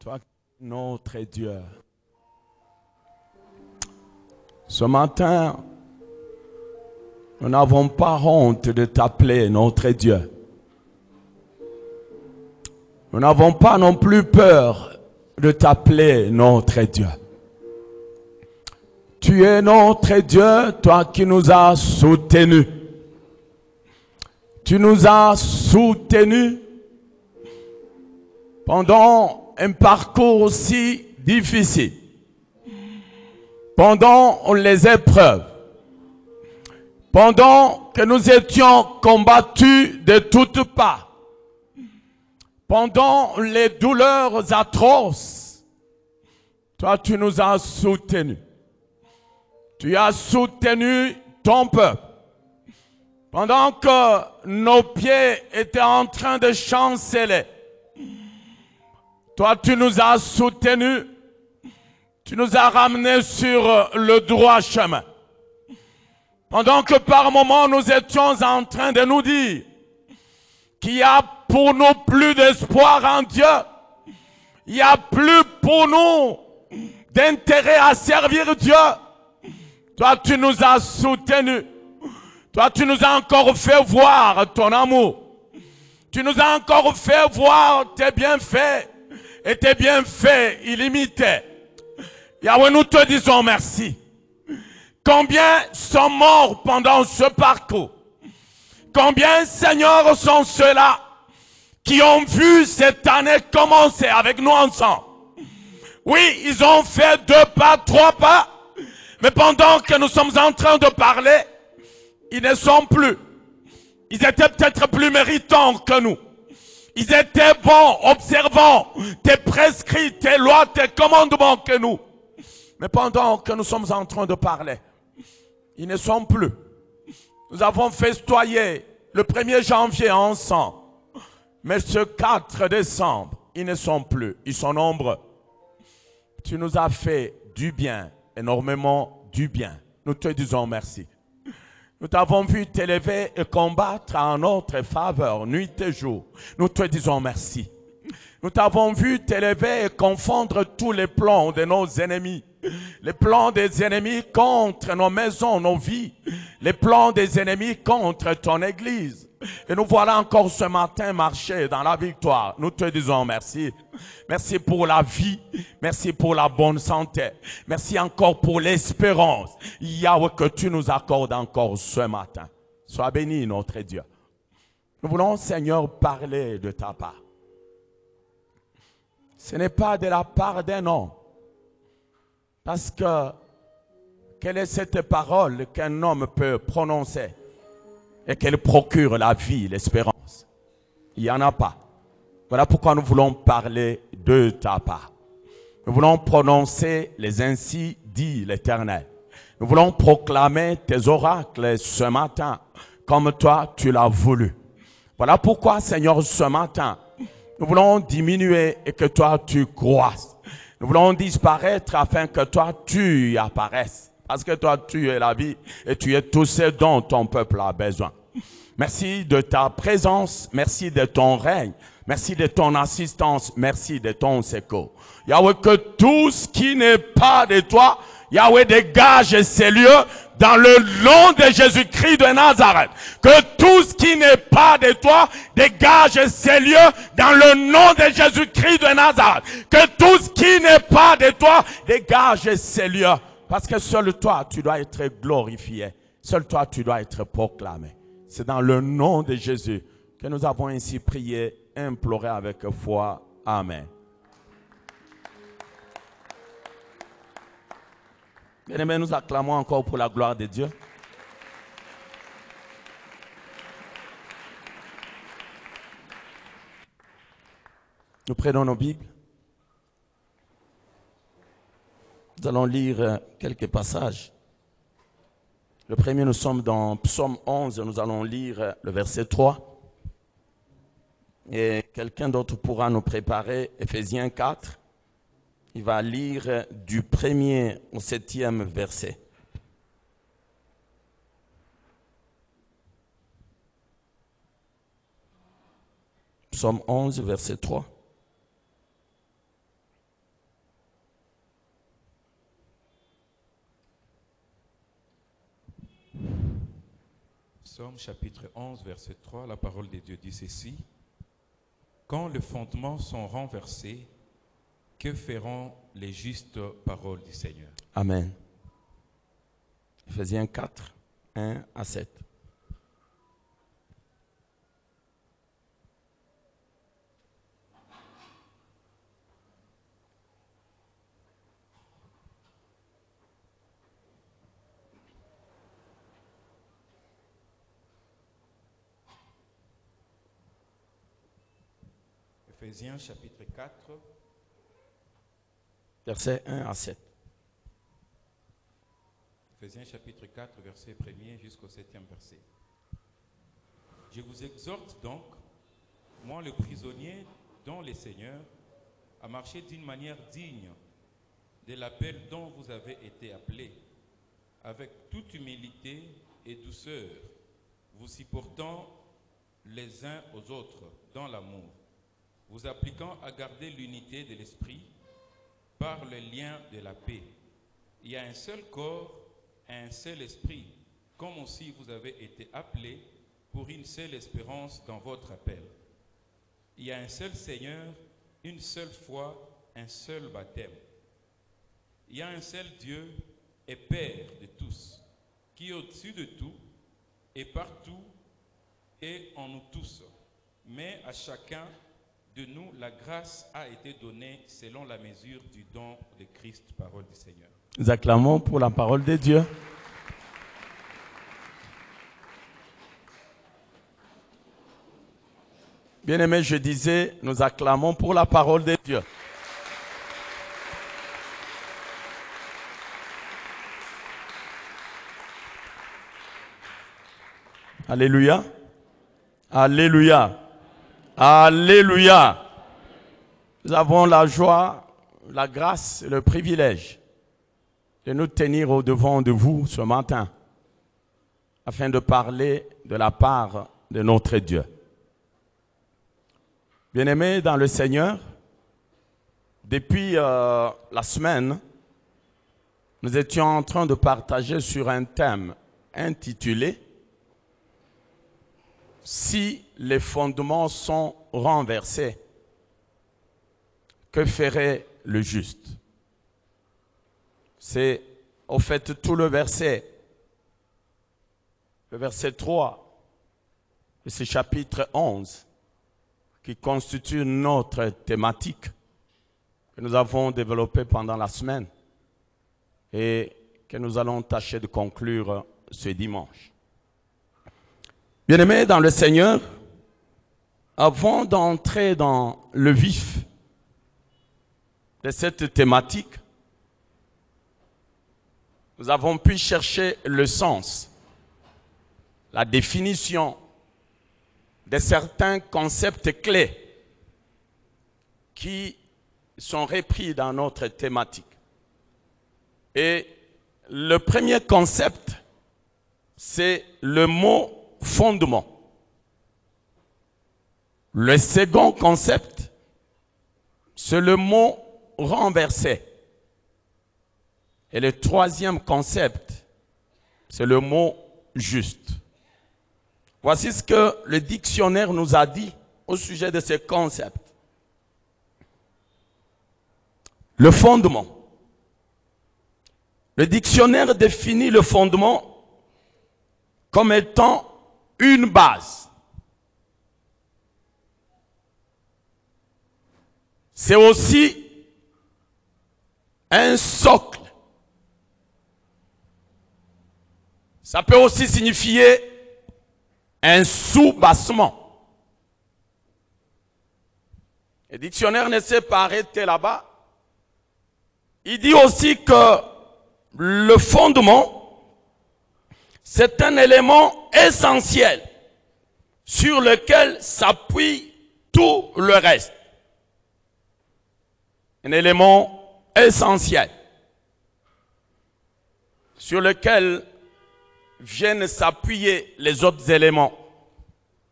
Toi, notre Dieu. Ce matin, nous n'avons pas honte de t'appeler notre Dieu. Nous n'avons pas non plus peur de t'appeler notre Dieu. Tu es notre Dieu, toi qui nous as soutenus. Tu nous as soutenus pendant un parcours aussi difficile, pendant les épreuves, pendant que nous étions combattus de toutes parts, pendant les douleurs atroces. Toi, tu nous as soutenus. Tu as soutenu ton peuple. Pendant que nos pieds étaient en train de chanceler, toi, tu nous as soutenus. Tu nous as ramenés sur le droit chemin. Pendant que par moments, nous étions en train de nous dire qu'il y a pour nous plus d'espoir en Dieu. Il n'y a plus pour nous d'intérêt à servir Dieu. Toi, tu nous as soutenus. Toi, tu nous as encore fait voir ton amour. Tu nous as encore fait voir tes bienfaits et tes bienfaits illimités. Yahweh, nous te disons merci. Combien sont morts pendant ce parcours? Combien, Seigneur, sont ceux-là qui ont vu cette année commencer avec nous ensemble? Oui, ils ont fait 2 pas, 3 pas, mais pendant que nous sommes en train de parler, ils ne sont plus. Ils étaient peut-être plus méritants que nous. Ils étaient bons, observants, tes prescrits, tes lois, tes commandements que nous. Mais pendant que nous sommes en train de parler, ils ne sont plus. Nous avons festoyé le 1er janvier ensemble. Mais ce 4 décembre, ils ne sont plus. Ils sont nombreux. Tu nous as fait du bien, énormément du bien. Nous te disons merci. Nous t'avons vu t'élever et combattre en notre faveur, nuit et jour. Nous te disons merci. Nous t'avons vu t'élever et confondre tous les plans de nos ennemis. Les plans des ennemis contre nos maisons, nos vies. Les plans des ennemis contre ton église. Et nous voilà encore ce matin marcher dans la victoire. Nous te disons merci. Merci pour la vie. Merci pour la bonne santé. Merci encore pour l'espérance. Yahweh, que tu nous accordes encore ce matin. Sois béni, notre Dieu. Nous voulons, Seigneur, parler de ta part. Ce n'est pas de la part d'un homme. Parce que, quelle est cette parole qu'un homme peut prononcer et qu'elle procure la vie, l'espérance? Il n'y en a pas. Voilà pourquoi nous voulons parler de ta part. Nous voulons prononcer les ainsi dit l'Éternel. Nous voulons proclamer tes oracles ce matin, comme toi tu l'as voulu. Voilà pourquoi, Seigneur, ce matin, nous voulons diminuer et que toi tu croisses. Nous voulons disparaître afin que toi tu apparaisses. Parce que toi tu es la vie et tu es tout ce dont ton peuple a besoin. Merci de ta présence, merci de ton règne, merci de ton assistance, merci de ton secours. Yahweh, que tout ce qui n'est pas de toi, Yahweh, dégage ces lieux dans le nom de Jésus-Christ de Nazareth. Que tout ce qui n'est pas de toi, dégage ces lieux dans le nom de Jésus-Christ de Nazareth. Que tout ce qui n'est pas de toi, dégage ces lieux. Parce que seul toi, tu dois être glorifié. Seul toi, tu dois être proclamé. C'est dans le nom de Jésus que nous avons ainsi prié, imploré avec foi. Amen. Bien-aimés, nous acclamons encore pour la gloire de Dieu. Nous prenons nos Bibles. Nous allons lire quelques passages. Le premier, nous sommes dans Psaume 11, nous allons lire le verset 3. Et quelqu'un d'autre pourra nous préparer Éphésiens 4. Il va lire du 1er au 7e verset. Psaume 11, verset 3. Psaume chapitre 11, verset 3, la parole de Dieu dit ceci. Quand les fondements sont renversés, que feront les justes paroles du Seigneur? Amen. Ephésiens 4, 1 à 7. Ephésiens chapitre 4, Versets 1 à 7. Ephésiens chapitre 4, verset 1er jusqu'au 7e verset. Je vous exhorte donc, moi le prisonnier dans le Seigneur, à marcher d'une manière digne de l'appel dont vous avez été appelés, avec toute humilité et douceur, vous supportant les uns aux autres dans l'amour, vous appliquant à garder l'unité de l'esprit par le lien de la paix. Il y a un seul corps, un seul esprit, comme aussi vous avez été appelés pour une seule espérance dans votre appel. Il y a un seul Seigneur, une seule foi, un seul baptême. Il y a un seul Dieu et Père de tous, qui est au-dessus de tout et partout et en nous tous. Mais à chacun de nous, la grâce a été donnée selon la mesure du don de Christ, parole du Seigneur. Nous acclamons pour la parole de Dieu. Bien-aimés, je disais, nous acclamons pour la parole de Dieu. Alléluia. Alléluia. Alléluia. Nous avons la joie, la grâce, le privilège de nous tenir au-devant de vous ce matin afin de parler de la part de notre Dieu. Bien-aimés dans le Seigneur, depuis la semaine, nous étions en train de partager sur un thème intitulé « Si les fondements sont renversés, que ferait le juste ?» C'est au fait tout le verset 3 de ce chapitre 11 qui constitue notre thématique que nous avons développée pendant la semaine et que nous allons tâcher de conclure ce dimanche. Bien-aimés dans le Seigneur, avant d'entrer dans le vif de cette thématique, nous avons pu chercher le sens, la définition de certains concepts clés qui sont repris dans notre thématique. Et le premier concept, c'est le mot fondement. Le second concept, c'est le mot renversé. Et le troisième concept, c'est le mot juste. Voici ce que le dictionnaire nous a dit au sujet de ce concept. Le fondement. Le dictionnaire définit le fondement comme étant une base. C'est aussi un socle. Ça peut aussi signifier un sous-bassement. Le dictionnaire ne s'est pas arrêté là-bas. Il dit aussi que le fondement, c'est un élément essentiel sur lequel s'appuie tout le reste. Un élément essentiel sur lequel viennent s'appuyer les autres éléments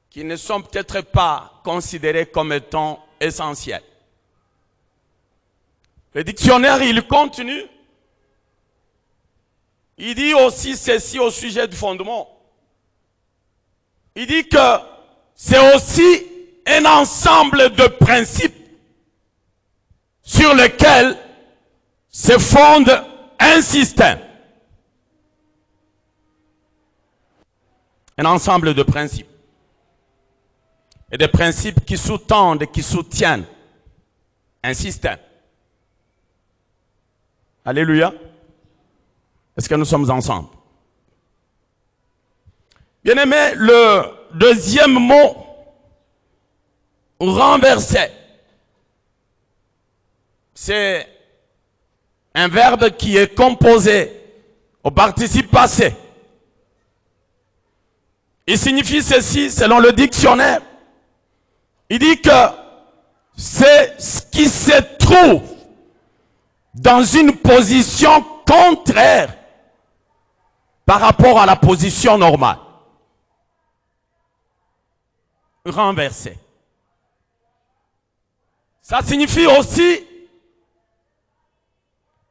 qui ne sont peut-être pas considérés comme étant essentiels. Le dictionnaire, il continue. Il dit aussi ceci au sujet du fondement. il dit que c'est aussi un ensemble de principes sur lesquels se fonde un système. Un ensemble de principes. Et des principes qui sous-tendent et qui soutiennent un système. Alléluia. Est-ce que nous sommes ensemble? Bien-aimé, le deuxième mot, renverser, c'est un verbe qui est composé au participe passé. Il signifie ceci selon le dictionnaire. Il dit que c'est ce qui se trouve dans une position contraire par rapport à la position normale. Renverser. Ça signifie aussi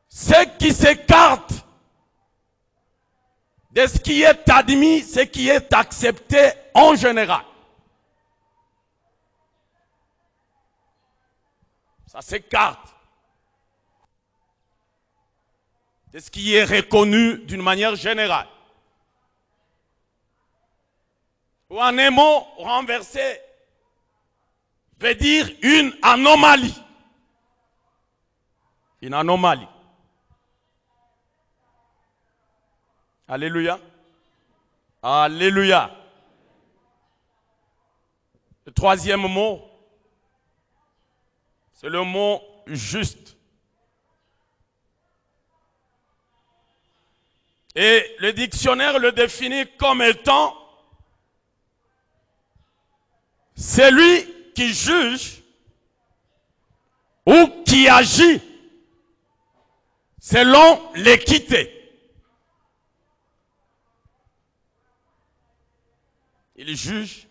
ce qui s'écarte de ce qui est admis, ce qui est accepté en général. Ça s'écarte de ce qui est reconnu d'une manière générale. Ou en un mot, renverser veut dire une anomalie. Une anomalie. Alléluia. Alléluia. Le troisième mot, c'est le mot juste. Et le dictionnaire le définit comme étant celui qui juge ou qui agit selon l'équité. Il juge,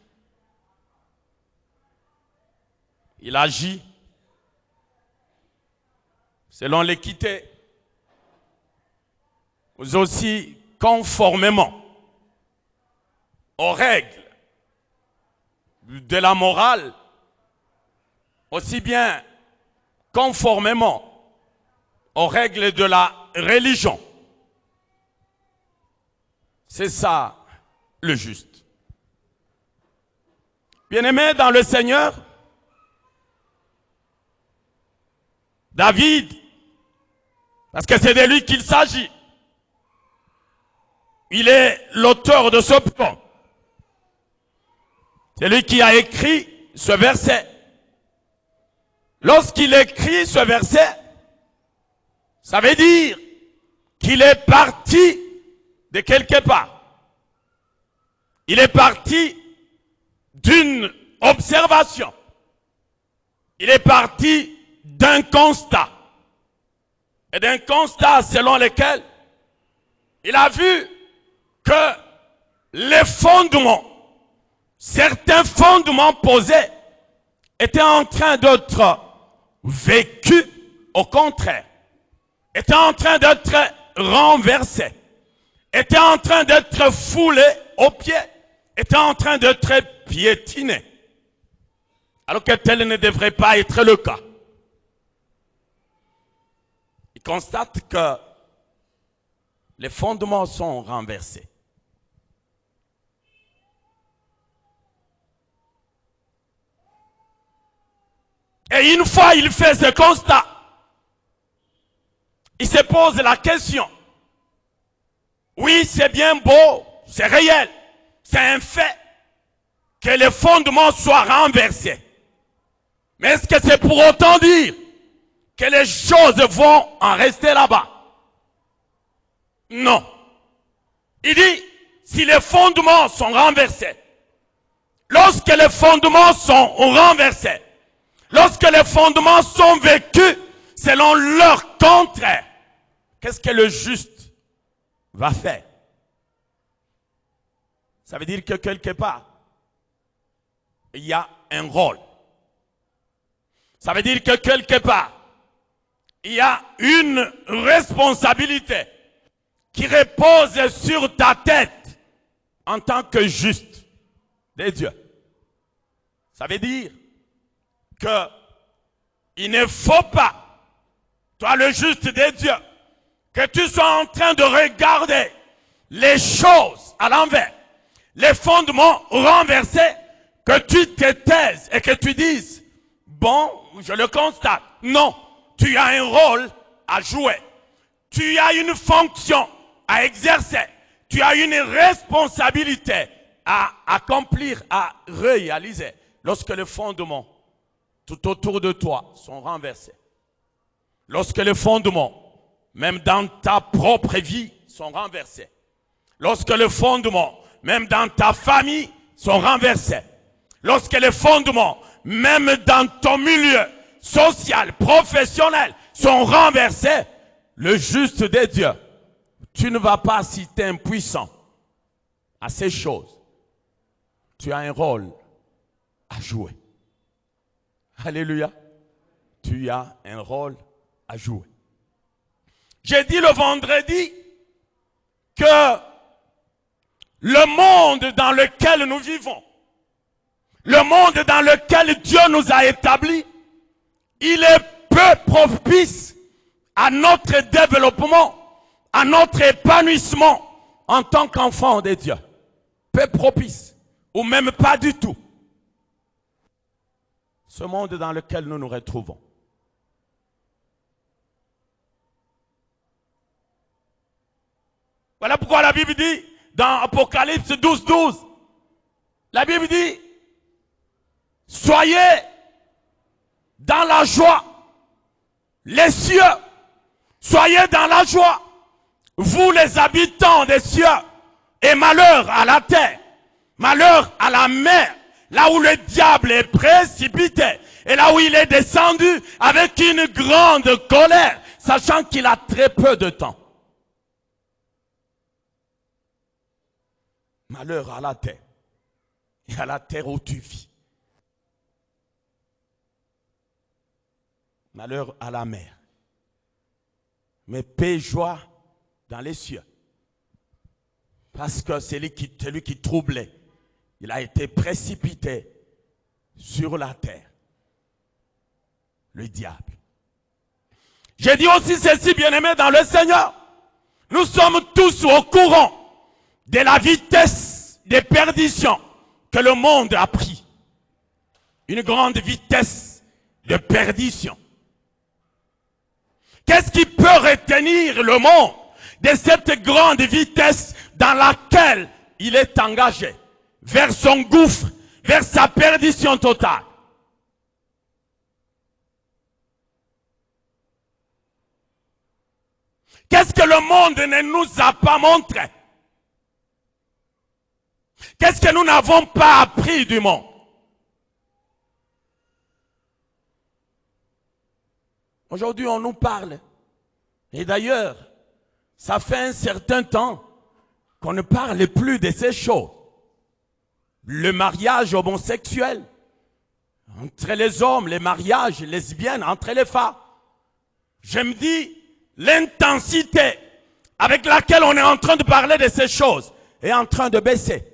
il agit selon l'équité, mais aussi conformément aux règles de la morale, aussi bien conformément aux règles de la religion. C'est ça le juste. Bien-aimé dans le Seigneur, David, parce que c'est de lui qu'il s'agit, il est l'auteur de ce psaume. C'est lui qui a écrit ce verset. Lorsqu'il écrit ce verset, ça veut dire qu'il est parti de quelque part. Il est parti d'une observation. Il est parti d'un constat. Et d'un constat selon lequel il a vu que les fondements, certains fondements posés, étaient en train d'être vécus, au contraire, étaient en train d'être renversés, étaient en train d'être foulés aux pieds, étaient en train d'être piétinés. Alors que tel ne devrait pas être le cas. Il constate que les fondements sont renversés. Et une fois il fait ce constat, il se pose la question. Oui, c'est bien beau, c'est réel, c'est un fait que les fondements soient renversés. Mais est-ce que c'est pour autant dire que les choses vont en rester là-bas? Non. Il dit, si les fondements sont renversés, lorsque les fondements sont renversés, lorsque les fondements sont vécus selon leur contraire, qu'est-ce que le juste va faire? Ça veut dire que quelque part, il y a un rôle. Ça veut dire que quelque part, il y a une responsabilité qui repose sur ta tête en tant que juste. des dieux. Ça veut dire que il ne faut pas, toi le juste des dieux, que tu sois en train de regarder les choses à l'envers, les fondements renversés, que tu te taises et que tu dises, bon, je le constate. Non, tu as un rôle à jouer. Tu as une fonction à exercer. Tu as une responsabilité à accomplir, à réaliser. Lorsque les fondements tout autour de toi sont renversés. Lorsque les fondements, même dans ta propre vie, sont renversés. Lorsque les fondements, même dans ta famille, sont renversés. Lorsque les fondements, même dans ton milieu social, professionnel, sont renversés, le juste des dieux, tu ne vas pas, si tu es impuissant à ces choses, tu as un rôle à jouer. Alléluia. Tu as un rôle à jouer. J'ai dit le vendredi que le monde dans lequel nous vivons, le monde dans lequel Dieu nous a établis, il est peu propice à notre développement, à notre épanouissement en tant qu'enfant de Dieu. Peu propice, ou même pas du tout. Ce monde dans lequel nous nous retrouvons. Voilà pourquoi la Bible dit, dans Apocalypse 12, 12, la Bible dit, soyez dans la joie, les cieux, soyez dans la joie, vous les habitants des cieux, et malheur à la terre, malheur à la mer, là où le diable est précipité, et là où il est descendu avec une grande colère, sachant qu'il a très peu de temps. Malheur à la terre, et à la terre où tu vis. Malheur à la mer. Mais paix et joie dans les cieux. Parce que c'est lui qui troublait. Il a été précipité sur la terre. Le diable. J'ai dit aussi ceci, bien-aimés dans le Seigneur. Nous sommes tous au courant de la vitesse de perdition que le monde a pris. Une grande vitesse de perdition. Qu'est-ce qui peut retenir le monde de cette grande vitesse dans laquelle il est engagé vers son gouffre, vers sa perdition totale? Qu'est-ce que le monde ne nous a pas montré? Qu'est-ce que nous n'avons pas appris du monde? Aujourd'hui, on nous parle. Et d'ailleurs, ça fait un certain temps qu'on ne parle plus de ces choses. Le mariage homosexuel entre les hommes, les mariages lesbiennes entre les femmes. Je me dis, l'intensité avec laquelle on est en train de parler de ces choses est en train de baisser.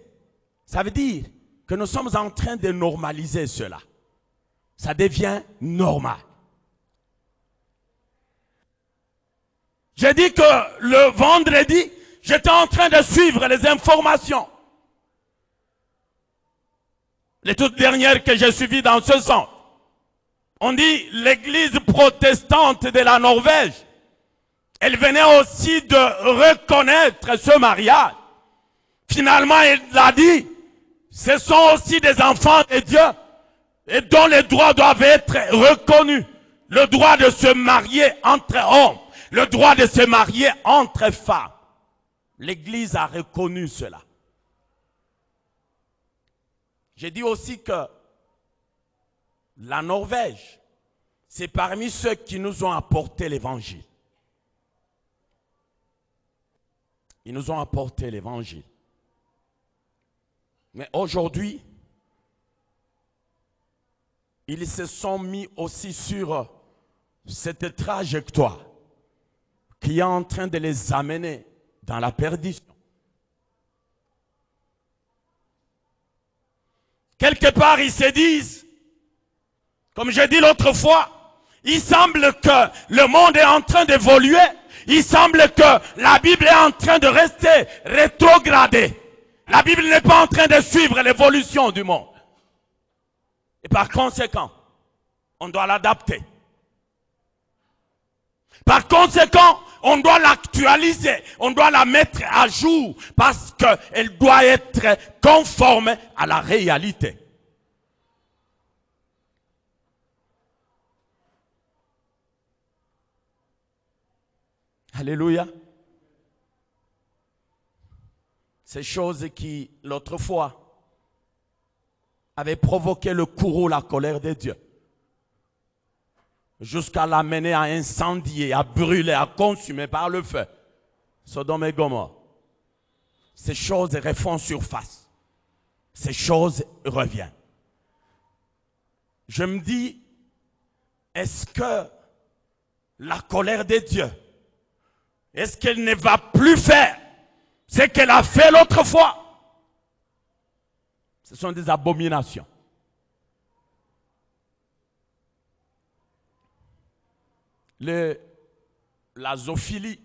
Ça veut dire que nous sommes en train de normaliser cela. Ça devient normal. J'ai dit que le vendredi, j'étais en train de suivre les informations. Les toutes dernières que j'ai suivies dans ce sens. On dit l'église protestante de la Norvège. Elle venait aussi de reconnaître ce mariage. Finalement, elle a dit, ce sont aussi des enfants de Dieu et dont les droits doivent être reconnus. Le droit de se marier entre hommes. Le droit de se marier entre femmes. L'Église a reconnu cela. J'ai dit aussi que la Norvège, c'est parmi ceux qui nous ont apporté l'Évangile. Ils nous ont apporté l'Évangile. Mais aujourd'hui, ils se sont mis aussi sur cette trajectoire qui est en train de les amener dans la perdition. quelque part, ils se disent, comme j'ai dit l'autre fois, il semble que le monde est en train d'évoluer. Il semble que la Bible est en train de rester rétrogradée. La Bible n'est pas en train de suivre l'évolution du monde. Et par conséquent, on doit l'adapter. Par conséquent, on doit l'actualiser, on doit la mettre à jour parce qu'elle doit être conforme à la réalité. Alléluia. Ces choses qui, l'autre fois, avaient provoqué le courroux, la colère de Dieu, jusqu'à l'amener à incendier, à brûler, à consumer par le feu Sodome et Gomorrhe. Ces choses refont surface. Ces choses reviennent. Je me dis, est-ce que la colère de Dieu, est-ce qu'elle ne va plus faire ce qu'elle a fait l'autre fois? Ce sont des abominations. La zoophilie,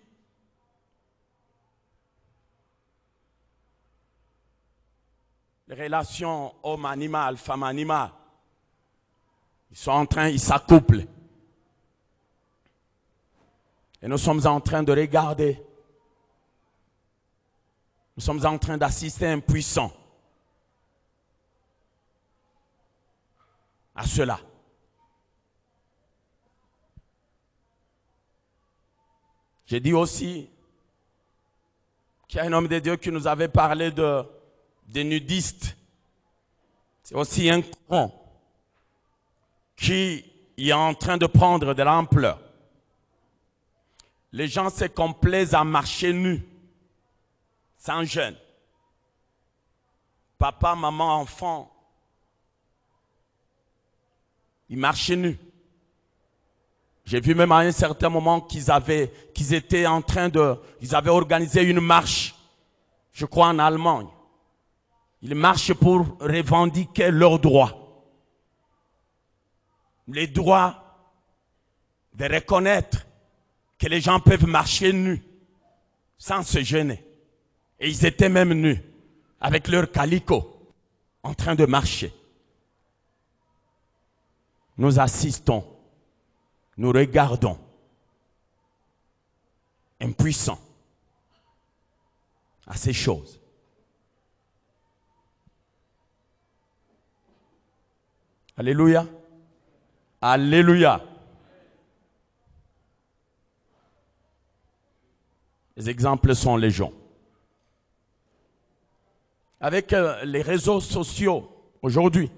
les relations homme-animal, femme-animal, ils s'accouplent. Et nous sommes en train de regarder. Nous sommes en train d'assister impuissants à cela. J'ai dit aussi qu'il y a un homme de Dieu qui nous avait parlé des nudistes. C'est aussi un courant qui est en train de prendre de l'ampleur. Les gens se complaisent à marcher nus, sans gêne. Papa, maman, enfant, ils marchaient nus. J'ai vu même à un certain moment qu'ils avaient organisé une marche, je crois en Allemagne. Ils marchent pour revendiquer leurs droits. Les droits de reconnaître que les gens peuvent marcher nus, sans se gêner. Et ils étaient même nus, avec leur calico, en train de marcher. Nous assistons, nous regardons, impuissants, à ces choses. Alléluia. Alléluia. Les exemples sont légion. Avec les réseaux sociaux aujourd'hui,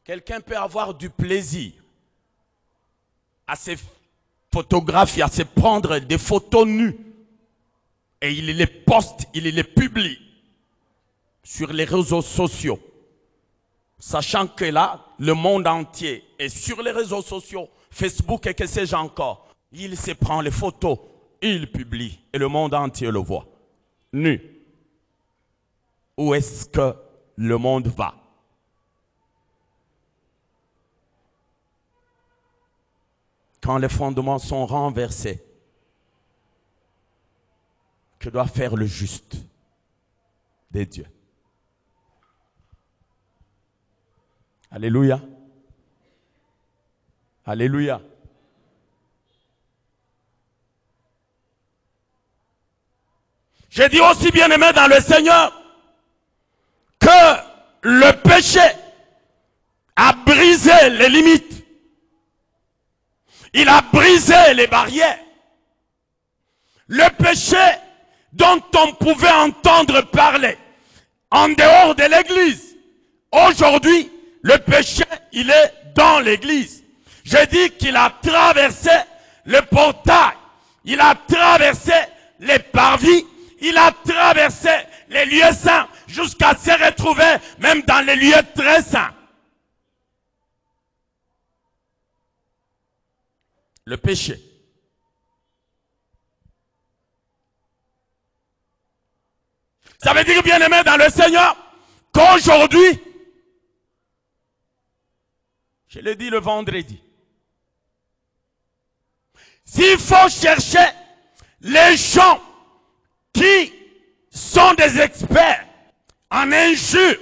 quelqu'un peut avoir du plaisir à se photographier, à se prendre des photos nues et il les poste, il les publie sur les réseaux sociaux, sachant que là, le monde entier est sur les réseaux sociaux, Facebook et que sais-je encore. Il se prend les photos, il publie et le monde entier le voit. Nu. Où est-ce que le monde va? Quand les fondements sont renversés, que doit faire le juste des dieux? Alléluia. Alléluia. J'ai dit aussi, bien-aimé dans le Seigneur, que le péché a brisé les limites. Il a brisé les barrières. Le péché dont on pouvait entendre parler en dehors de l'église. Aujourd'hui, le péché, il est dans l'église. Je dis qu'il a traversé le portail. Il a traversé les parvis. Il a traversé les lieux saints jusqu'à se retrouver même dans les lieux très saints. Le péché. Ça veut dire, bien-aimé dans le Seigneur, qu'aujourd'hui, je l'ai dit le vendredi, s'il faut chercher les gens qui sont des experts en injure,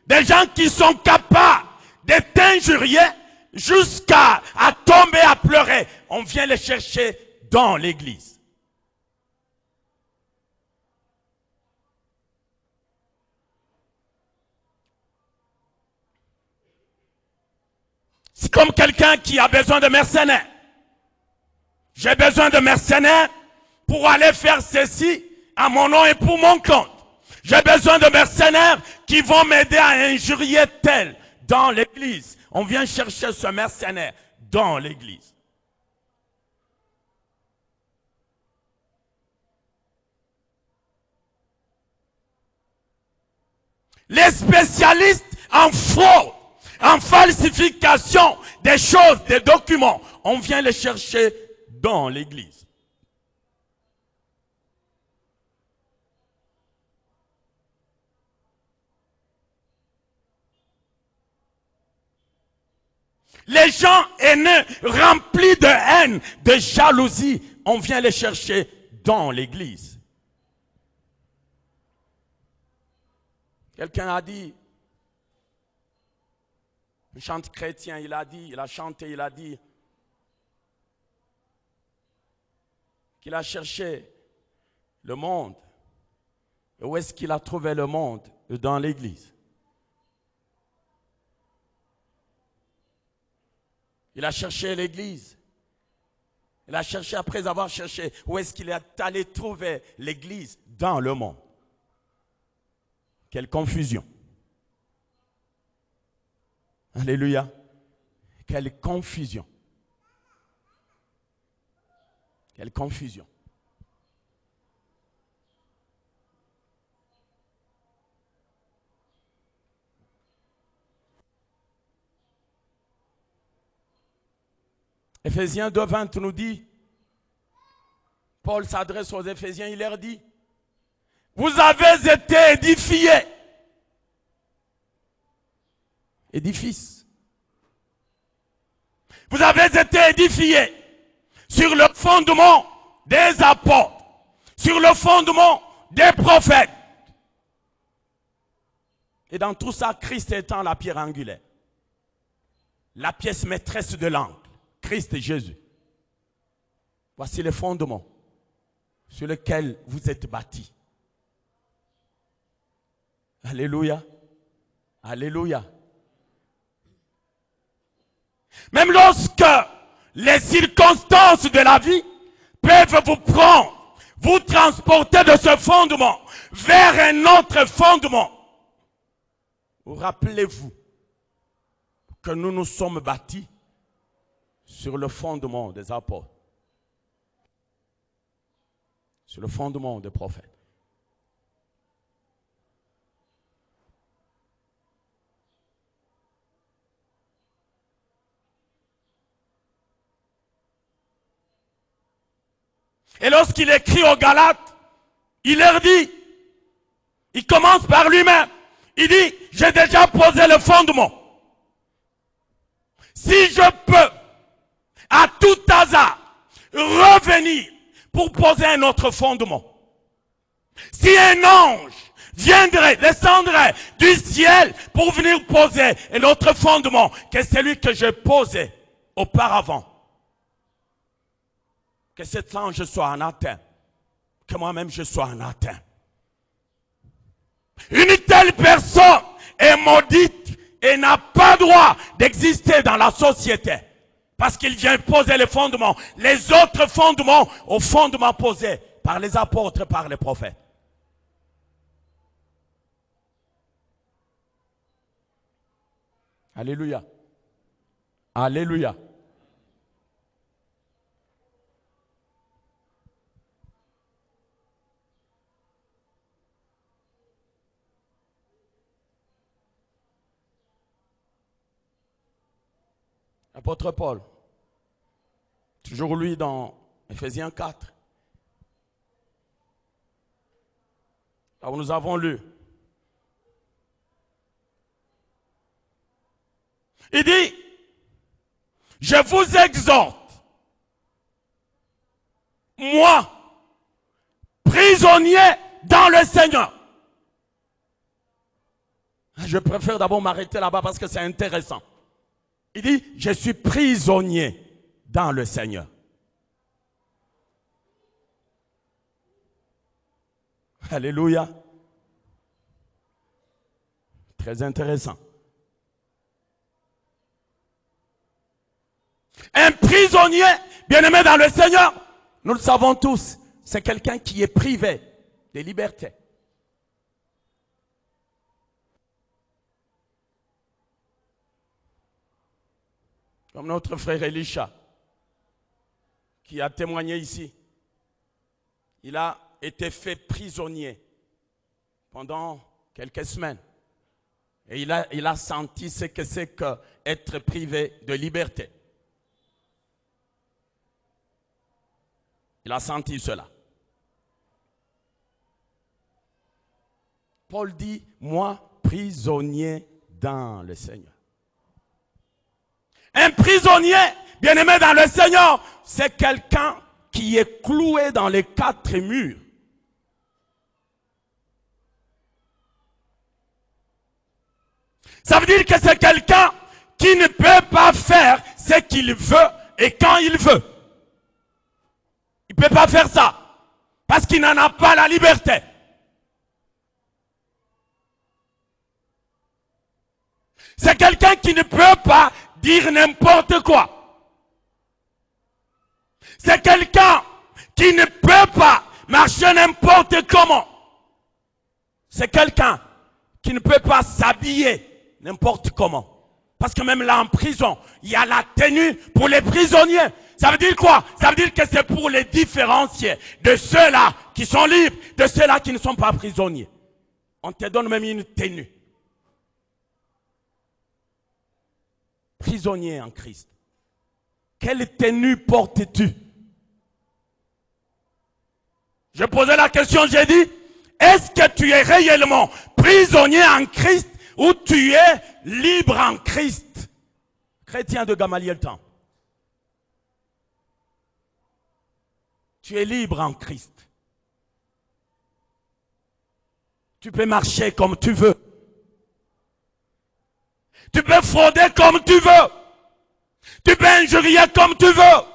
des gens qui sont capables de t'injurier jusqu'à tomber à pleurer, on vient les chercher dans l'église. C'est comme quelqu'un qui a besoin de mercenaires. J'ai besoin de mercenaires pour aller faire ceci à mon nom et pour mon compte. J'ai besoin de mercenaires qui vont m'aider à injurier tel dans l'église. On vient chercher ce mercenaire dans l'église. Les spécialistes en fraude, en falsification des choses, des documents, on vient les chercher dans l'église. Les gens haineux, remplis de haine, de jalousie, on vient les chercher dans l'église. Quelqu'un a dit, un chant chrétien, il a chanté, il a dit qu'il a cherché le monde. Et où est-ce qu'il a trouvé le monde? Dans l'église. Il a cherché l'église. Il a cherché, après avoir cherché, où est-ce qu'il est allé trouver l'église? Dans le monde. Quelle confusion. Alléluia. Quelle confusion. Quelle confusion. Éphésiens 2:20 nous dit, Paul s'adresse aux Éphésiens, il leur dit, vous avez été édifiés. Édifice. Vous avez été édifiés sur le fondement des apôtres, sur le fondement des prophètes. Et dans tout ça, Christ étant la pierre angulaire, la pièce maîtresse de l'angle, Christ et Jésus. Voici les fondements sur lesquels vous êtes bâtis. Alléluia. Alléluia. Même lorsque les circonstances de la vie peuvent vous prendre, vous transporter de ce fondement vers un autre fondement, rappelez-vous que nous nous sommes bâtis sur le fondement des apôtres, sur le fondement des prophètes. Et lorsqu'il écrit aux Galates, il leur dit, il commence par lui-même, il dit, j'ai déjà posé le fondement. Si je peux, à tout hasard, revenir pour poser un autre fondement. Si un ange viendrait, descendrait du ciel pour venir poser un autre fondement que celui que j'ai posé auparavant, que cet ange soit anathème, que moi-même je sois anathème. Une telle personne est maudite et n'a pas droit d'exister dans la société. Parce qu'il vient poser les fondements, les autres fondements aux fondements posés par les apôtres et par les prophètes. Alléluia. Alléluia. L'apôtre Paul, toujours lui dans Éphésiens 4, Alors nous avons lu. Il dit, je vous exhorte, moi, prisonnier dans le Seigneur. Je préfère d'abord m'arrêter là-bas parce que c'est intéressant. Il dit, je suis prisonnier dans le Seigneur. Alléluia. Très intéressant. Un prisonnier, bien-aimé dans le Seigneur, nous le savons tous, c'est quelqu'un qui est privé de liberté. Comme notre frère Elisha, qui a témoigné ici. Il a été fait prisonnier pendant quelques semaines. Et il a senti ce que c'est qu'être privé de liberté. Il a senti cela. Paul dit, moi, prisonnier dans le Seigneur. Un prisonnier, bien-aimé dans le Seigneur, c'est quelqu'un qui est cloué dans les quatre murs. Ça veut dire que c'est quelqu'un qui ne peut pas faire ce qu'il veut et quand il veut. Il ne peut pas faire ça parce qu'il n'en a pas la liberté. C'est quelqu'un qui ne peut pas dire n'importe quoi. C'est quelqu'un qui ne peut pas marcher n'importe comment. C'est quelqu'un qui ne peut pas s'habiller n'importe comment. Parce que même là en prison, il y a la tenue pour les prisonniers. Ça veut dire quoi? Ça veut dire que c'est pour les différencier de ceux-là qui sont libres, de ceux-là qui ne sont pas prisonniers. On te donne même une tenue. Prisonnier en Christ. Quelle tenue portes-tu? Je posais la question, j'ai dit, est-ce que tu es réellement prisonnier en Christ ou tu es libre en Christ? Chrétien de Gamaliel temps. Tu es libre en Christ. Tu peux marcher comme tu veux. Tu peux frauder comme tu veux. Tu peux injurier comme tu veux.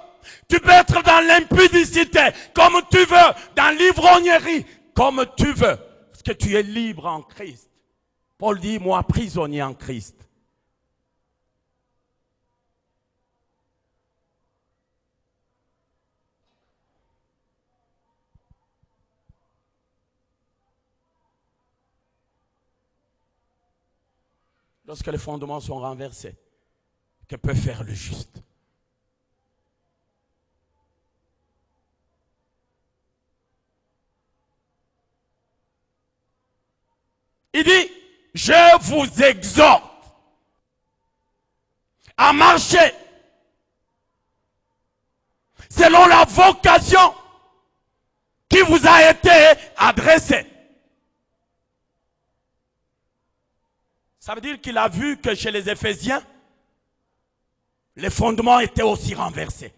Tu peux être dans l'impudicité comme tu veux. Dans l'ivrognerie comme tu veux. Parce que tu es libre en Christ. Paul dit, moi prisonnier en Christ. Lorsque les fondements sont renversés, que peut faire le juste? Il dit, je vous exhorte à marcher selon la vocation qui vous a été adressée. Ça veut dire qu'il a vu que chez les Éphésiens, les fondements étaient aussi renversés.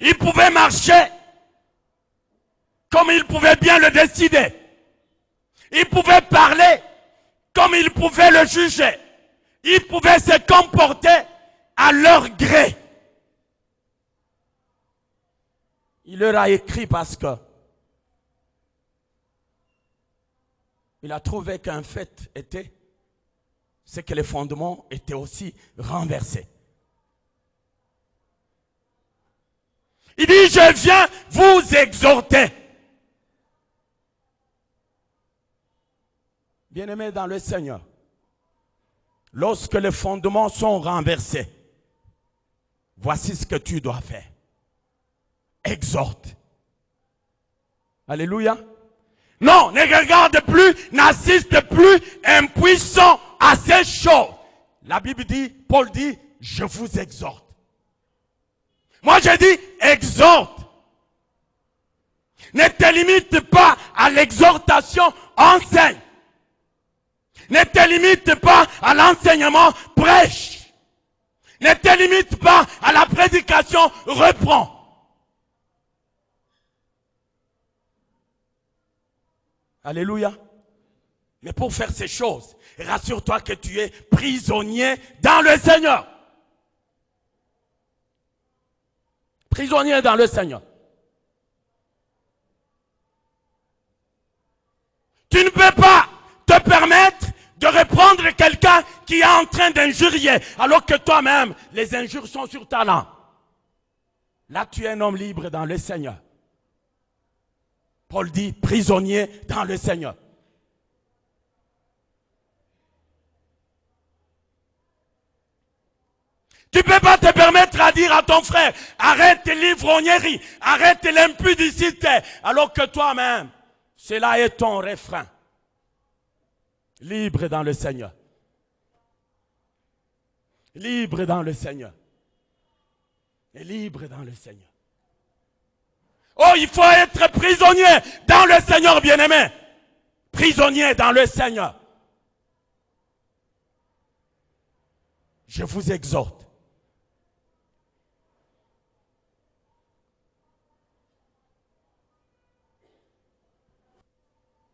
Ils pouvaient marcher comme ils pouvaient bien le décider. Ils pouvaient parler comme ils pouvaient le juger. Ils pouvaient se comporter à leur gré. Il leur a écrit parce que il a trouvé qu'un fait était, c'est que les fondements étaient aussi renversés. Il dit, je viens vous exhorter. Bien-aimés dans le Seigneur, lorsque les fondements sont renversés, voici ce que tu dois faire. Exhorte. Alléluia. Non, ne regarde plus, n'assiste plus, impuissant à ces choses. La Bible dit, Paul dit, je vous exhorte. Moi j'ai dit, exhorte. Ne te limite pas à l'exhortation, enseigne. Ne te limite pas à l'enseignement, prêche. Ne te limite pas à la prédication, reprends. Alléluia. Mais pour faire ces choses, rassure-toi que tu es prisonnier dans le Seigneur. Prisonnier dans le Seigneur. Tu ne peux pas te permettre de reprendre quelqu'un qui est en train d'injurier, alors que toi-même, les injures sont sur ta langue. Là, tu es un homme libre dans le Seigneur. Paul dit prisonnier dans le Seigneur. Tu ne peux pas te permettre à dire à ton frère, arrête l'ivrognerie, arrête l'impudicité, alors que toi-même, cela est ton refrain. Libre dans le Seigneur. Libre dans le Seigneur. Et libre dans le Seigneur. Oh, il faut être prisonnier dans le Seigneur, bien-aimé. Prisonnier dans le Seigneur. Je vous exhorte.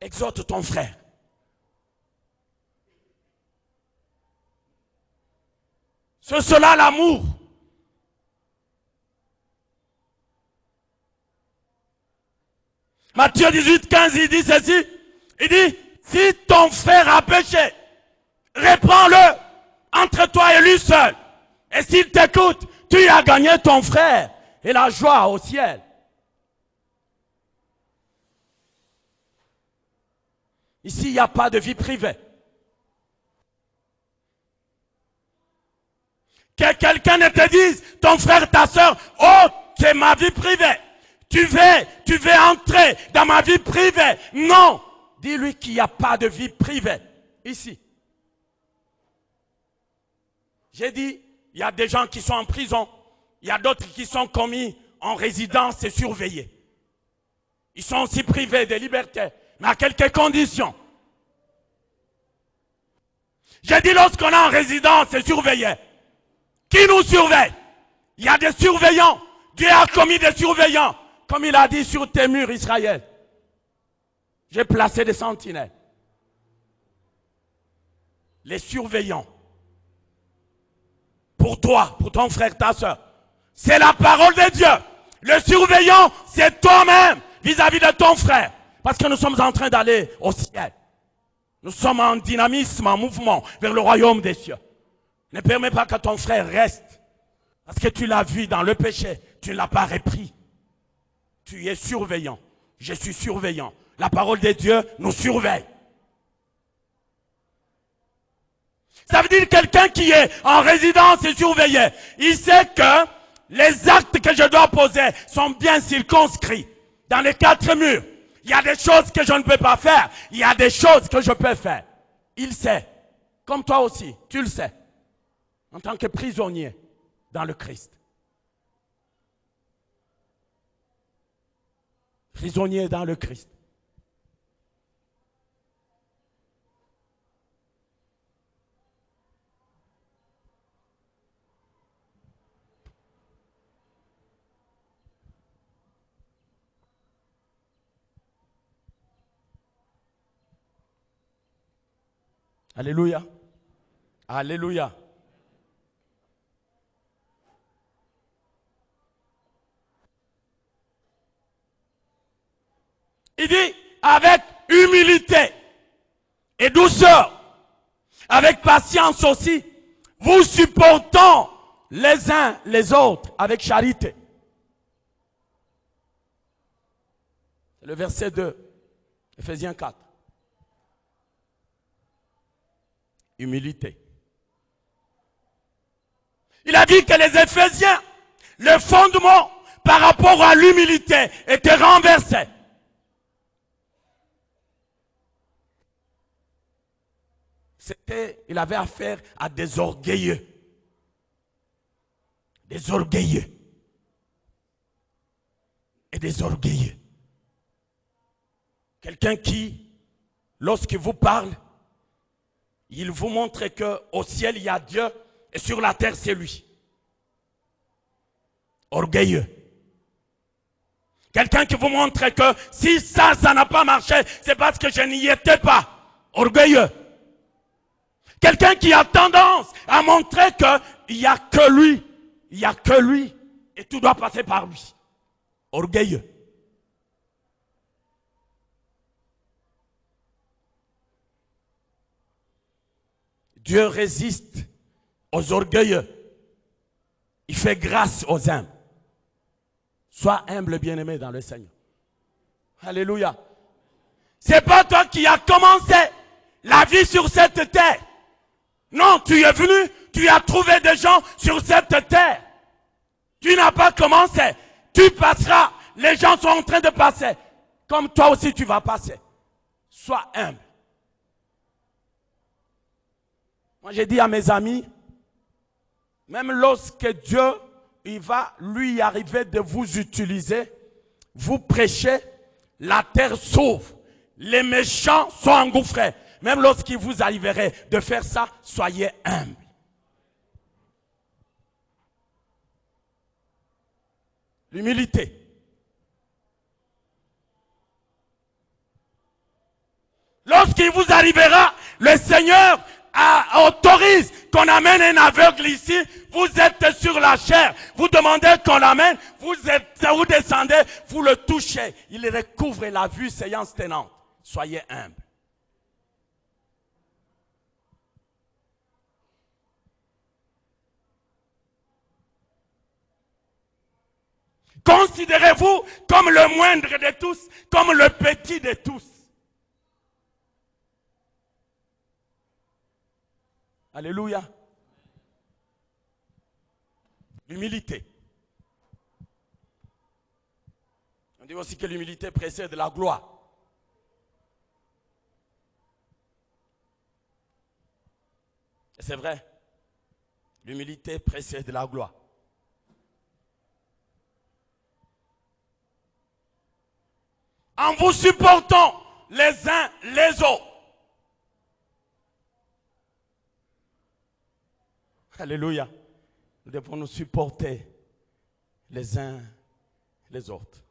Exhorte ton frère. C'est cela l'amour. Matthieu 18, 15, il dit ceci. Il dit, si ton frère a péché, reprends-le entre toi et lui seul. Et s'il t'écoute, tu as gagné ton frère et la joie au ciel. Ici, il n'y a pas de vie privée. Que quelqu'un ne te dise, ton frère, ta soeur, oh, c'est ma vie privée. Tu veux entrer dans ma vie privée. Non, dis-lui qu'il n'y a pas de vie privée ici. J'ai dit, il y a des gens qui sont en prison, il y a d'autres qui sont commis en résidence et surveillés. Ils sont aussi privés de liberté, mais à quelques conditions. J'ai dit, lorsqu'on est en résidence et surveillé, qui nous surveille? Il y a des surveillants. Dieu a commis des surveillants. Comme il a dit sur tes murs, Israël. J'ai placé des sentinelles. Les surveillants. Pour toi, pour ton frère, ta soeur. C'est la parole de Dieu. Le surveillant, c'est toi-même vis-à-vis de ton frère. Parce que nous sommes en train d'aller au ciel. Nous sommes en dynamisme, en mouvement vers le royaume des cieux. Ne permets pas que ton frère reste. Parce que tu l'as vu dans le péché. Tu ne l'as pas repris. Tu es surveillant. Je suis surveillant. La parole de Dieu nous surveille. Ça veut dire quelqu'un qui est en résidence et surveillé. Il sait que les actes que je dois poser sont bien circonscrits. Dans les 4 murs. Il y a des choses que je ne peux pas faire. Il y a des choses que je peux faire. Il sait. Comme toi aussi. Tu le sais. En tant que prisonnier dans le Christ. Prisonnier dans le Christ. Alléluia. Alléluia. Il dit, avec humilité et douceur, avec patience aussi, vous supportons les uns les autres avec charité. C'est le verset 2, Ephésiens 4. Humilité. Il a dit que les Éphésiens, le fondement par rapport à l'humilité était renversé. Il avait affaire à des orgueilleux. Des orgueilleux. Et des orgueilleux. Quelqu'un qui, lorsqu'il vous parle, il vous montre qu'au ciel il y a Dieu et sur la terre c'est lui. Orgueilleux. Quelqu'un qui vous montre que si ça n'a pas marché, c'est parce que je n'y étais pas. Orgueilleux. Quelqu'un qui a tendance à montrer qu'il n'y a que lui. Il n'y a que lui. Et tout doit passer par lui. Orgueilleux. Dieu résiste aux orgueilleux. Il fait grâce aux humbles. Sois humble, bien-aimé dans le Seigneur. Alléluia. C'est pas toi qui as commencé la vie sur cette terre. Non, tu es venu, tu as trouvé des gens sur cette terre. Tu n'as pas commencé. Tu passeras. Les gens sont en train de passer. Comme toi aussi tu vas passer. Sois humble. Moi j'ai dit à mes amis, même lorsque Dieu, il va lui arriver de vous utiliser, vous prêchez, la terre s'ouvre. Les méchants sont engouffrés. Même lorsqu'il vous arriverait de faire ça, soyez humble. L'humilité. Lorsqu'il vous arrivera, le Seigneur autorise qu'on amène un aveugle ici, vous êtes sur la chair, vous demandez qu'on l'amène, vous descendez, vous le touchez, il recouvre la vue séance tenante. Soyez humble. Considérez-vous comme le moindre de tous, comme le petit de tous. Alléluia. L'humilité. On dit aussi que l'humilité précède la gloire. Et c'est vrai. L'humilité précède la gloire. En vous supportant les uns les autres. Alléluia. Nous devons nous supporter les uns les autres.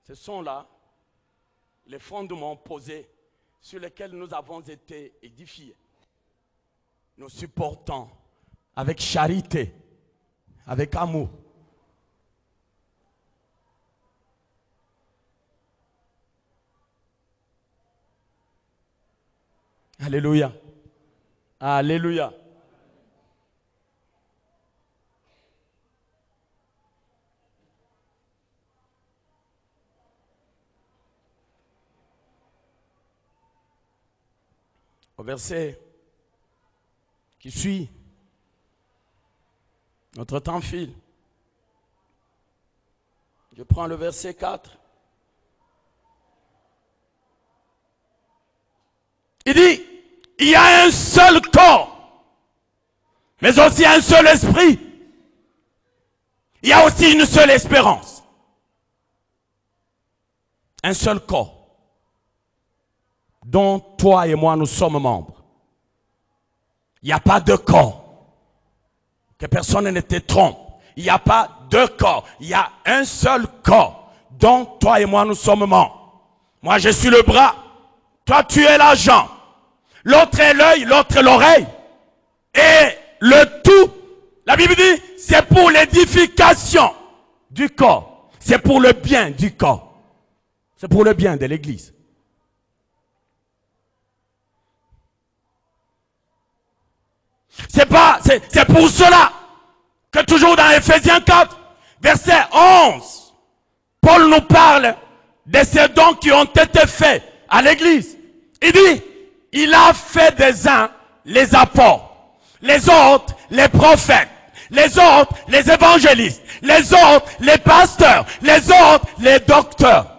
Ce sont là les fondements posés sur lesquels nous avons été édifiés. Nous supportons avec charité, avec amour. Alléluia. Alléluia. Au verset qui suit, notre temps file. Je prends le verset 4. Il dit, il y a un seul corps, mais aussi un seul esprit. Il y a aussi une seule espérance. Un seul corps, dont toi et moi nous sommes membres. Il n'y a pas de corps. Que personne ne te trompe. Il n'y a pas deux corps. Il y a un seul corps, dont toi et moi nous sommes membres. Moi je suis le bras, toi tu es la jambe. L'autre est l'œil, l'autre est l'oreille. Et le tout, la Bible dit, c'est pour l'édification du corps. C'est pour le bien du corps. C'est pour le bien de l'Église. C'est pour cela que toujours dans Ephésiens 4, verset 11, Paul nous parle de ces dons qui ont été faits à l'Église. Il dit, il a fait des uns les apôtres, les autres les prophètes, les autres les évangélistes, les autres les pasteurs, les autres les docteurs.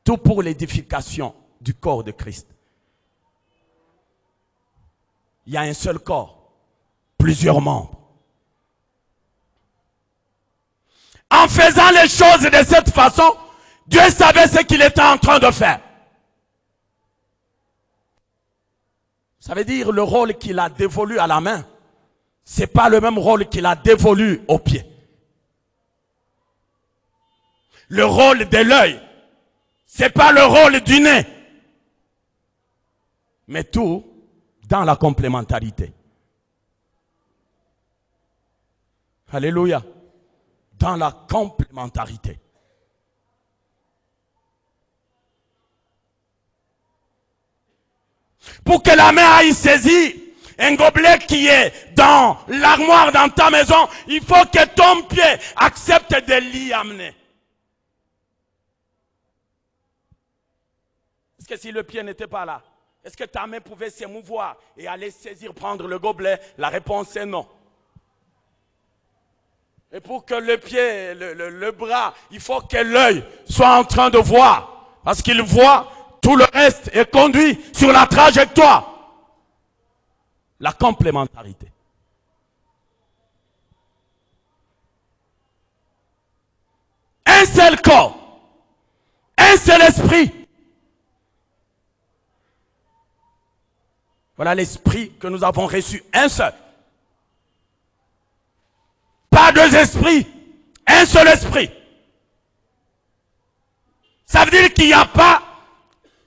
Tout pour l'édification du corps de Christ. Il y a un seul corps, plusieurs membres. En faisant les choses de cette façon, Dieu savait ce qu'il était en train de faire. Ça veut dire le rôle qu'il a dévolu à la main, ce n'est pas le même rôle qu'il a dévolu au pied. Le rôle de l'œil, ce n'est pas le rôle du nez. Mais tout dans la complémentarité. Alléluia. Dans la complémentarité. Pour que la main aille saisir un gobelet qui est dans l'armoire dans ta maison, il faut que ton pied accepte de l'y amener. Est-ce que si le pied n'était pas là, est-ce que ta main pouvait s'émouvoir et aller saisir, prendre le gobelet? La réponse est non. Et pour que le pied, le bras, il faut que l'œil soit en train de voir. Parce qu'il voit, tout le reste est conduit sur la trajectoire. La complémentarité. Un seul corps, un seul esprit. Voilà l'esprit que nous avons reçu, un seul. Pas deux esprits, un seul esprit. Ça veut dire qu'il n'y a pas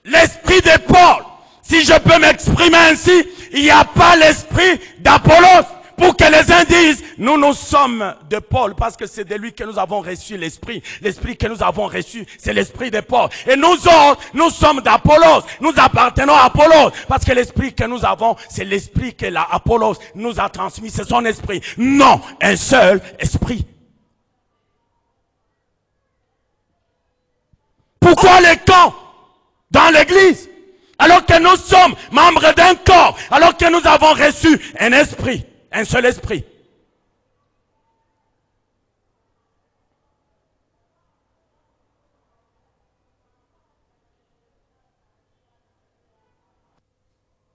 l'esprit de Paul. Si je peux m'exprimer ainsi, il n'y a pas l'esprit d'Apollos. Pour que les uns disent, nous sommes de Paul, parce que c'est de lui que nous avons reçu l'esprit. L'esprit que nous avons reçu, c'est l'esprit de Paul. Et nous autres, nous sommes d'Apollos. Nous appartenons à Apollos. Parce que l'esprit que nous avons, c'est l'esprit que Apollos nous a transmis. C'est son esprit. Non, un seul esprit. Pourquoi les camps dans l'église? Alors que nous sommes membres d'un corps. Alors que nous avons reçu un esprit. Un seul esprit.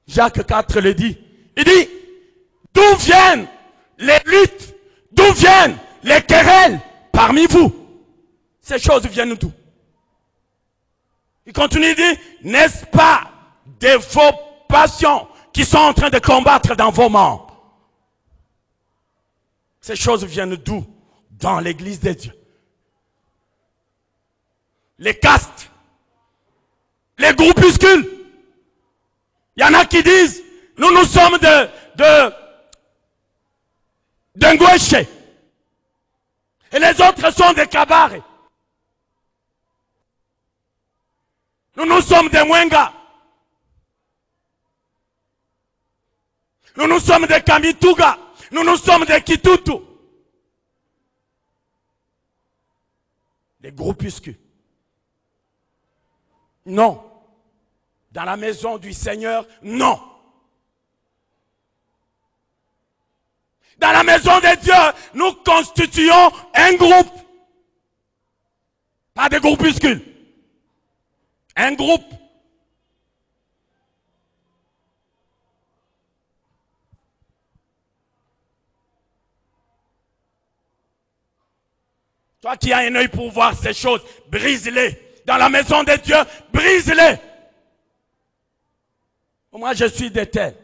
Jacques 4 le dit. Il dit, d'où viennent les luttes? D'où viennent les querelles parmi vous? Ces choses viennent d'où? Il continue, il dit, n'est-ce pas de vos passions qui sont en train de combattre dans vos membres? Ces choses viennent d'où? Dans l'église de Dieu. Les castes, les groupuscules. Il y en a qui disent, nous sommes d'un Ngoueche. Et les autres sont des Kabaré. Nous sommes des Mwenga. Nous sommes des Kamituga. Nous sommes des Kitutu. Des groupuscules. Non. Dans la maison du Seigneur, non. Dans la maison de Dieu, nous constituons un groupe. Pas des groupuscules. Un groupe. Toi qui as un œil pour voir ces choses, brise-les. Dans la maison de Dieu, brise-les. Moi, je suis de tel.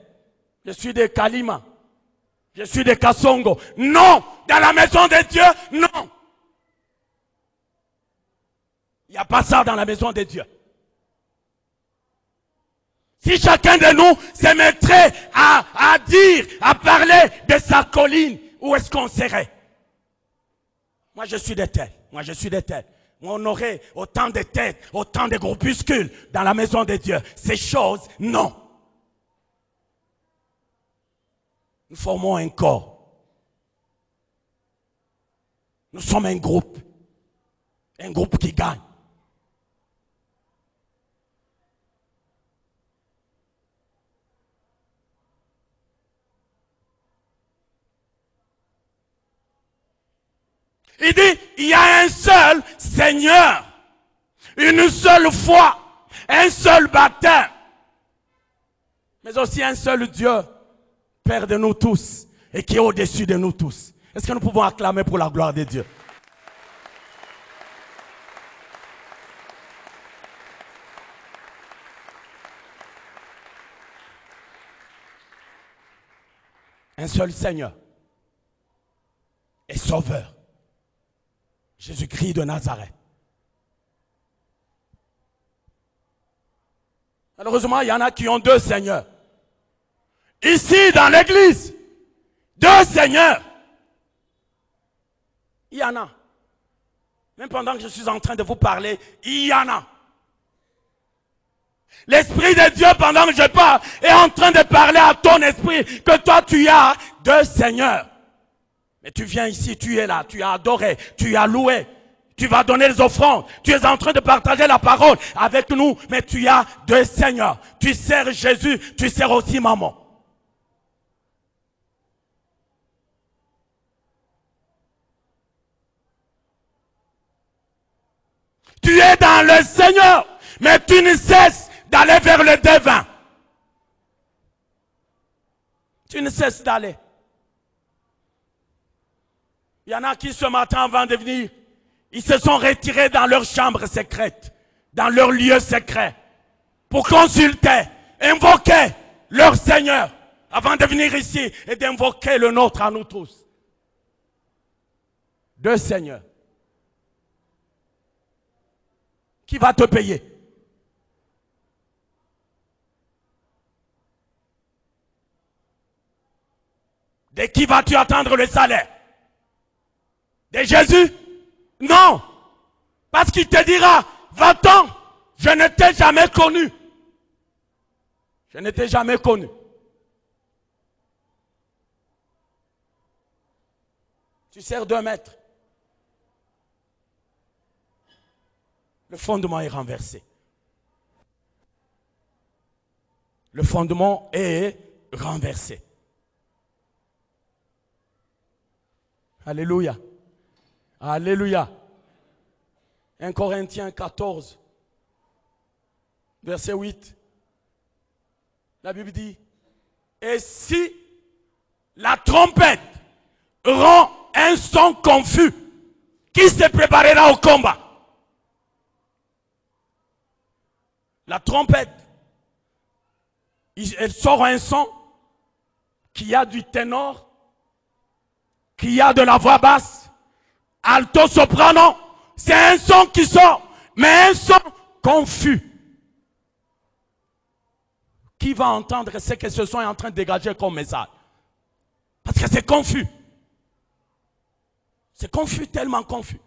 Je suis de Kalima. Je suis de Kasongo. Non! Dans la maison de Dieu, non! Il n'y a pas ça dans la maison de Dieu. Si chacun de nous se mettrait à dire, à parler de sa colline, où est-ce qu'on serait? Moi, je suis de tel. Moi, je suis de tel. Moi, on aurait autant de têtes, autant de groupuscules dans la maison de Dieu. Ces choses, non. Nous formons un corps. Nous sommes un groupe. Un groupe qui gagne. Il dit, il y a un seul Seigneur, une seule foi, un seul baptême, mais aussi un seul Dieu, Père de nous tous, et qui est au-dessus de nous tous. Est-ce que nous pouvons acclamer pour la gloire de Dieu? Un seul Seigneur et Sauveur. Jésus-Christ de Nazareth. Malheureusement, il y en a qui ont deux seigneurs. Ici, dans l'église, deux seigneurs. Il y en a. Même pendant que je suis en train de vous parler, il y en a. L'Esprit de Dieu, pendant que je parle, est en train de parler à ton esprit que toi, tu as deux seigneurs. Mais tu viens ici, tu es là, tu as adoré, tu as loué. Tu vas donner les offrandes. Tu es en train de partager la parole avec nous. Mais tu as deux seigneurs. Tu sers Jésus. Tu sers aussi maman. Tu es dans le Seigneur. Mais tu ne cesses d'aller vers le devin. Tu ne cesses d'aller. Il y en a qui ce matin avant de venir, ils se sont retirés dans leur chambre secrète, dans leur lieu secret, pour consulter, invoquer leur Seigneur, avant de venir ici et d'invoquer le nôtre à nous tous. Deux Seigneurs. Qui va te payer? De qui vas-tu attendre le salaire? De Jésus? Non, parce qu'il te dira, va-t'en, je ne t'ai jamais connu. Je ne t'ai jamais connu. Tu sers 2 mètres. Le fondement est renversé. Le fondement est renversé. Alléluia. Alléluia. 1 Corinthiens 14, verset 8. La Bible dit, et si la trompette rend un son confus, qui se préparera au combat? La trompette, elle sort un son qui a du ténor, qui a de la voix basse, alto, soprano, c'est un son qui sort, mais un son confus. Qui va entendre ce que ce son est en train de dégager comme message? Parce que c'est confus. C'est confus, tellement confus.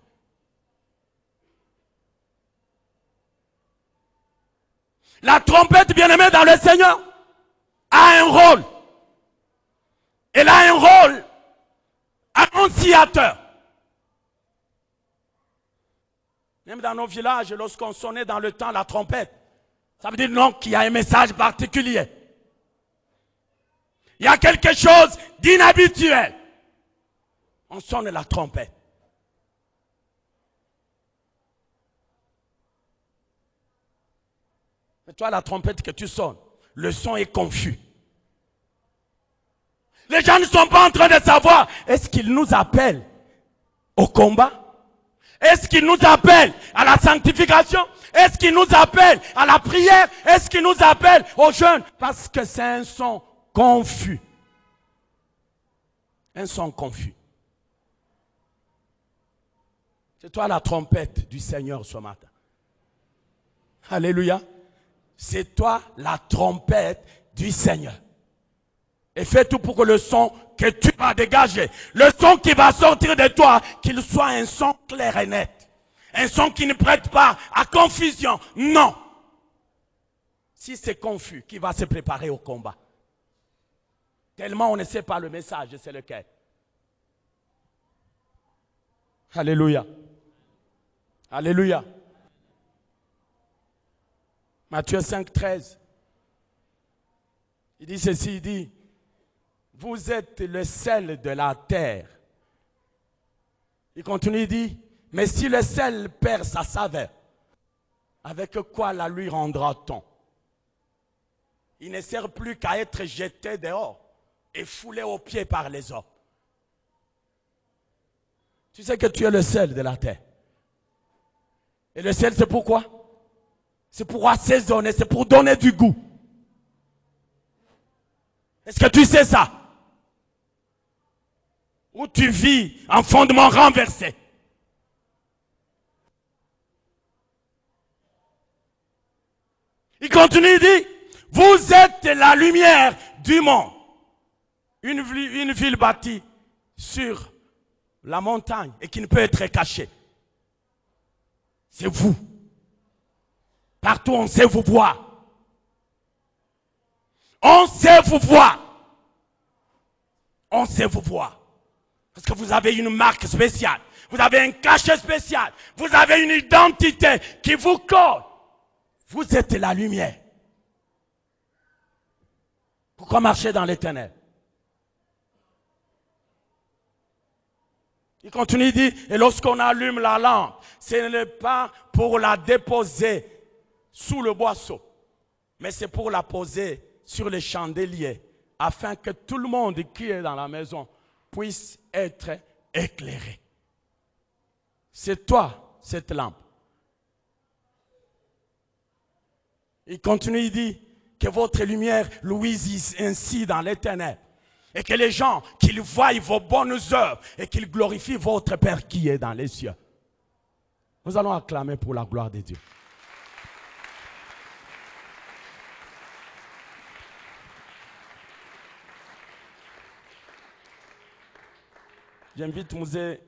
La trompette, bien-aimée dans le Seigneur, a un rôle. Elle a un rôle annonciateur. Même dans nos villages, lorsqu'on sonnait dans le temps la trompette, ça veut dire non qu'il y a un message particulier. Il y a quelque chose d'inhabituel. On sonne la trompette. Mais toi, la trompette que tu sonnes, le son est confus. Les gens ne sont pas en train de savoir, est-ce qu'ils nous appellent au combat? Est-ce qu'il nous appelle à la sanctification? Est-ce qu'il nous appelle à la prière? Est-ce qu'il nous appelle au jeûne? Parce que c'est un son confus. Un son confus. C'est toi la trompette du Seigneur ce matin. Alléluia. C'est toi la trompette du Seigneur. Et fais tout pour que le son que tu vas dégager, le son qui va sortir de toi, qu'il soit un son clair et net. Un son qui ne prête pas à confusion. Non. Si c'est confus, qui va se préparer au combat? Tellement on ne sait pas le message, c'est lequel? Alléluia. Alléluia. Matthieu 5, 13. Il dit ceci, il dit, vous êtes le sel de la terre. Il continue, il dit, mais si le sel perd sa saveur, avec quoi la lui rendra-t-on? Il ne sert plus qu'à être jeté dehors et foulé aux pieds par les hommes. Tu sais que tu es le sel de la terre. Et le sel, c'est pourquoi? C'est pour assaisonner, c'est pour donner du goût. Est-ce que tu sais ça? où tu vis un fondement renversé. Il continue, il dit, vous êtes la lumière du monde. Une ville bâtie sur la montagne et qui ne peut être cachée. C'est vous. Partout on sait vous voir. On sait vous voir. On sait vous voir. Parce que vous avez une marque spéciale. Vous avez un cachet spécial. Vous avez une identité qui vous colle. Vous êtes la lumière. Pourquoi marcher dans les ténèbres? Il continue, il dit, et lorsqu'on allume la lampe, ce n'est pas pour la déposer sous le boisseau, mais c'est pour la poser sur les chandeliers, afin que tout le monde qui est dans la maison puisse être éclairé. C'est toi, cette lampe. Il continue, il dit, que votre lumière luise ainsi dans les ténèbres. Et que les gens, qu'ils voient vos bonnes œuvres et qu'ils glorifient votre Père qui est dans les cieux. Nous allons acclamer pour la gloire de Dieu. J'invite Mouzé